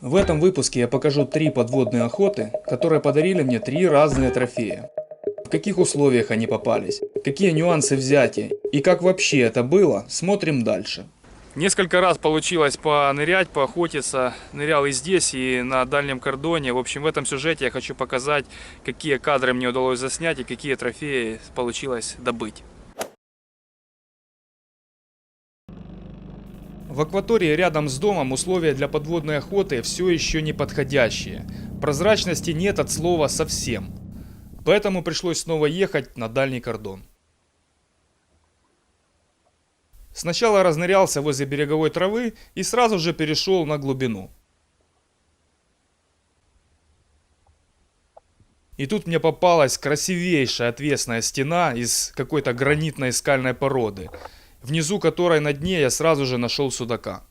В этом выпуске я покажу 3 подводные охоты, которые подарили мне 3 разные трофея. В каких условиях они попались, какие нюансы взятия и как вообще это было, смотрим дальше. Несколько раз получилось понырять, поохотиться. Нырял и здесь, и на дальнем кордоне. В общем, в этом сюжете я хочу показать, какие кадры мне удалось заснять и какие трофеи получилось добыть. В акватории рядом с домом условия для подводной охоты все еще не подходящие. Прозрачности нет от слова совсем. Поэтому пришлось снова ехать на дальний кордон. Сначала разнырялся возле береговой травы и сразу же перешел на глубину. И тут мне попалась красивейшая отвесная стена из какой-то гранитной скальной породы, внизу которой на дне я сразу же нашел судака.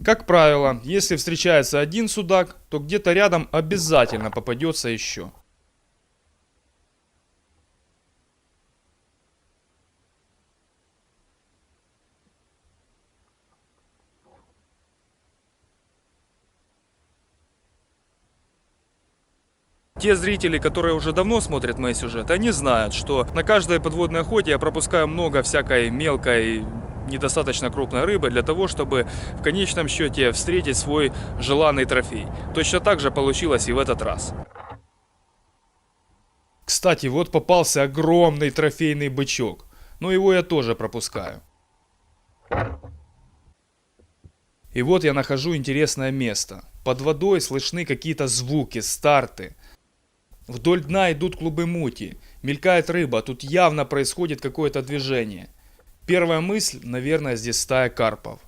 Как правило, если встречается один судак, то где-то рядом обязательно попадется еще. Те зрители, которые уже давно смотрят мои сюжеты, они знают, что на каждой подводной охоте я пропускаю много всякой мелкой, недостаточно крупной рыбы для того, чтобы в конечном счете встретить свой желанный трофей. Точно так же получилось и в этот раз. Кстати, вот попался огромный трофейный бычок, но его я тоже пропускаю. И вот я нахожу интересное место. Под водой слышны какие-то звуки, старты. Вдоль дна идут клубы мути, мелькает рыба, тут явно происходит какое-то движение. Первая мысль, наверное, здесь стая карпов.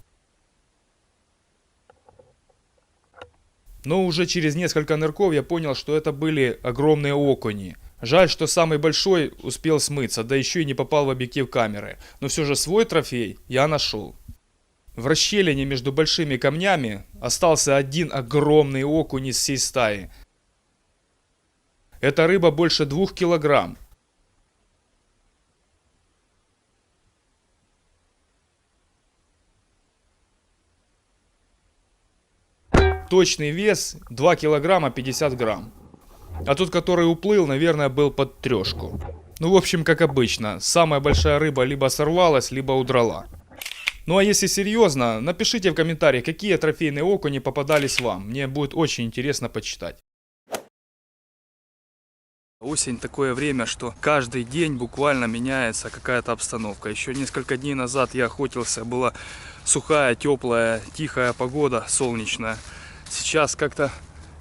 Но уже через несколько нырков я понял, что это были огромные окуни. Жаль, что самый большой успел смыться, да еще и не попал в объектив камеры. Но все же свой трофей я нашел. В расщелине между большими камнями остался один огромный окунь из всей стаи. Эта рыба больше 2 килограмм. Точный вес 2 килограмма 50 грамм. А тот, который уплыл, наверное, был под трешку. Ну, в общем, как обычно, самая большая рыба либо сорвалась, либо удрала. Ну а если серьезно, напишите в комментариях, какие трофейные окуни попадались вам. Мне будет очень интересно почитать. Осень такое время, что каждый день буквально меняется какая-то обстановка. Еще несколько дней назад я охотился, была сухая, теплая, тихая погода, солнечная. Сейчас как-то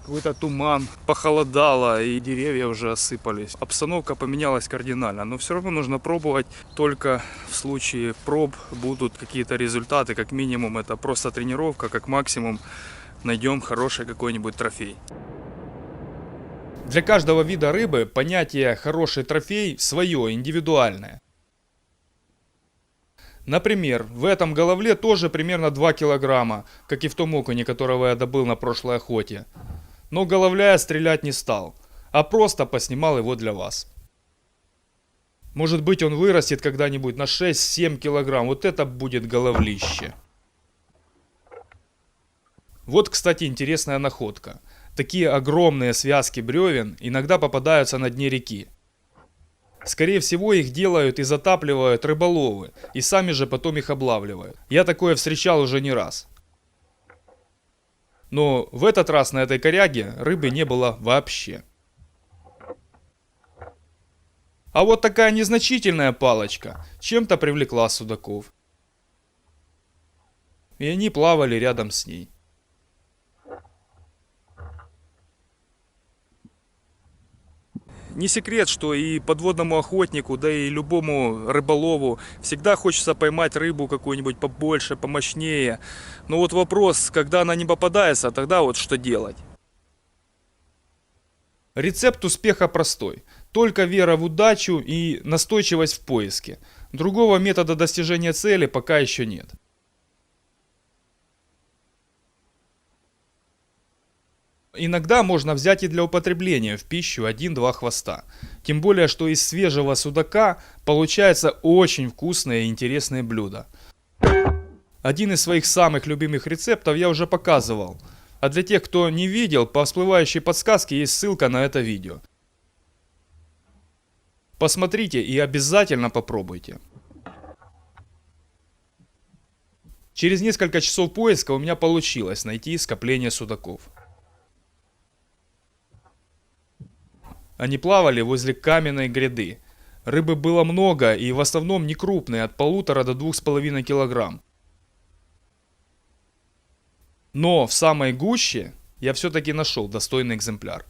какой-то туман, похолодало и деревья уже осыпались. Обстановка поменялась кардинально, но все равно нужно пробовать. Только в случае проб будут какие-то результаты, как минимум это просто тренировка, как максимум найдем хороший какой-нибудь трофей. Для каждого вида рыбы понятие «хороший трофей» свое, индивидуальное. Например, в этом головле тоже примерно 2 килограмма, как и в том окуне, которого я добыл на прошлой охоте. Но головля я стрелять не стал, а просто поснимал его для вас. Может быть, он вырастет когда-нибудь на 6-7 килограмм, вот это будет головлище. Вот, кстати, интересная находка. Такие огромные связки бревен иногда попадаются на дне реки. Скорее всего, их делают и затапливают рыболовы, и сами же потом их облавливают. Я такое встречал уже не раз. Но в этот раз на этой коряге рыбы не было вообще. А вот такая незначительная палочка чем-то привлекла судаков. И они плавали рядом с ней. Не секрет, что и подводному охотнику, да и любому рыболову всегда хочется поймать рыбу какую-нибудь побольше, помощнее. Но вот вопрос, когда она не попадается, тогда вот что делать? Рецепт успеха простой. Только вера в удачу и настойчивость в поиске. Другого метода достижения цели пока еще нет. Иногда можно взять и для употребления в пищу 1-2 хвоста. Тем более, что из свежего судака получается очень вкусное и интересное блюдо. Один из своих самых любимых рецептов я уже показывал. А для тех, кто не видел, по всплывающей подсказке есть ссылка на это видео. Посмотрите и обязательно попробуйте. Через несколько часов поиска у меня получилось найти скопление судаков. Они плавали возле каменной гряды. Рыбы было много и в основном не крупные, от 1,5 до 2,5 килограмм. Но в самой гуще я все-таки нашел достойный экземпляр.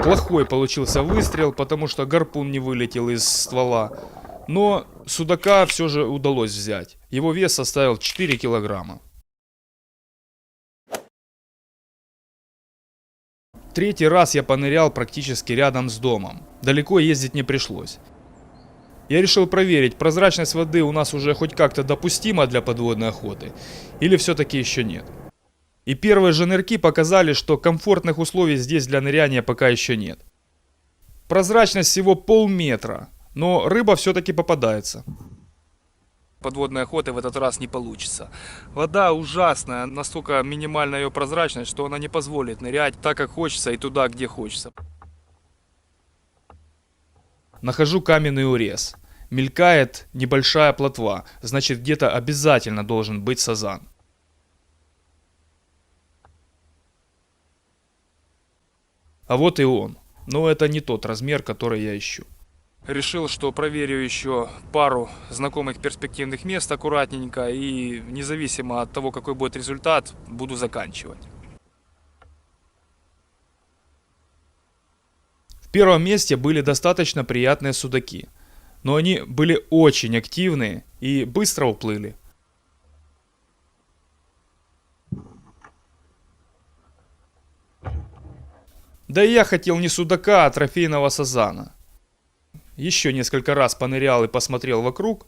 Плохой получился выстрел, потому что гарпун не вылетел из ствола. Но судака все же удалось взять. Его вес составил 4 килограмма. Третий раз я понырял практически рядом с домом. Далеко ездить не пришлось. Я решил проверить, прозрачность воды у нас уже хоть как-то допустима для подводной охоты, или все-таки еще нет. И первые же нырки показали, что комфортных условий здесь для ныряния пока еще нет. Прозрачность всего полметра, но рыба все-таки попадается. Подводной охоты в этот раз не получится. Вода ужасная, настолько минимальная ее прозрачность, что она не позволит нырять так, как хочется, и туда, где хочется. Нахожу каменный урез. Мелькает небольшая плотва, значит, где-то обязательно должен быть сазан. А вот и он. Но это не тот размер, который я ищу. Решил, что проверю еще пару знакомых перспективных мест аккуратненько, и независимо от того, какой будет результат, буду заканчивать. В первом месте были достаточно приятные судаки, но они были очень активные и быстро уплыли. Да и я хотел не судака, а трофейного сазана. Еще несколько раз понырял и посмотрел вокруг,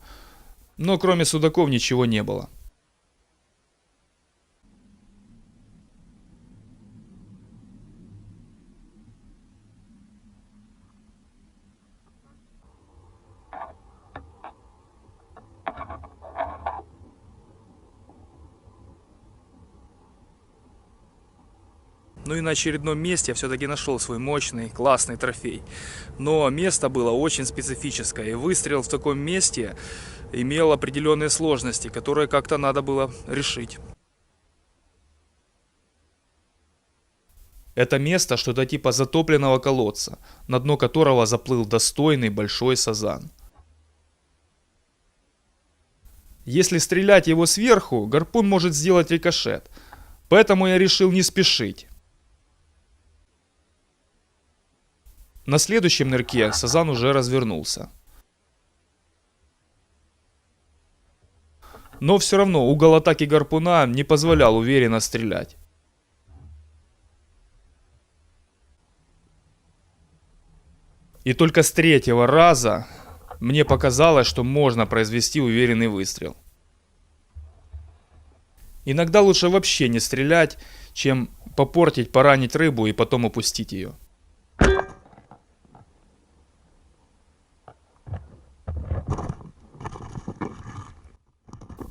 но кроме судаков ничего не было. Ну и на очередном месте я все-таки нашел свой мощный, классный трофей. Но место было очень специфическое, и выстрел в таком месте имел определенные сложности, которые как-то надо было решить. Это место что-то типа затопленного колодца, на дно которого заплыл достойный большой сазан. Если стрелять его сверху, гарпун может сделать рикошет, поэтому я решил не спешить. На следующем нырке сазан уже развернулся. Но все равно угол атаки гарпуна не позволял уверенно стрелять. И только с третьего раза мне показалось, что можно произвести уверенный выстрел. Иногда лучше вообще не стрелять, чем попортить, поранить рыбу и потом упустить ее.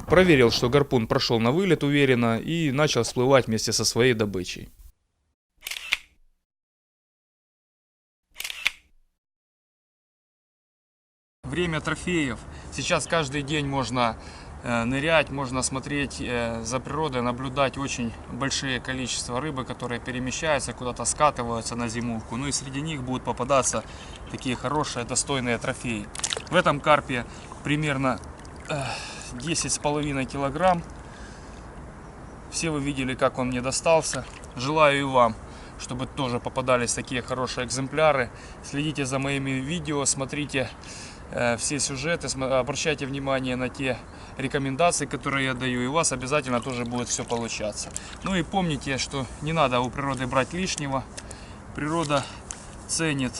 Проверил, что гарпун прошел на вылет уверенно и начал всплывать вместе со своей добычей. Время трофеев. Сейчас каждый день можно нырять, можно смотреть за природой, наблюдать очень большие количество рыбы, которые перемещаются, куда-то скатываются на зимовку. Ну и среди них будут попадаться такие хорошие, достойные трофеи. В этом карпе примерно 10,5 килограмм. Все вы видели, как он мне достался. Желаю и вам, чтобы тоже попадались такие хорошие экземпляры. Следите за моими видео, смотрите все сюжеты, обращайте внимание на те рекомендации, которые я даю, и у вас обязательно тоже будет все получаться. Ну и помните, что не надо у природы брать лишнего. Природа ценит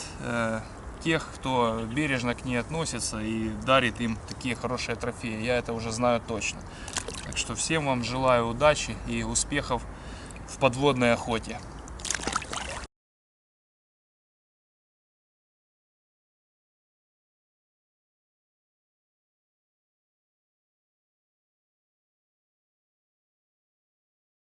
тех, кто бережно к ней относится и дарит им такие хорошие трофеи. Я это уже знаю точно. Так что всем вам желаю удачи и успехов в подводной охоте.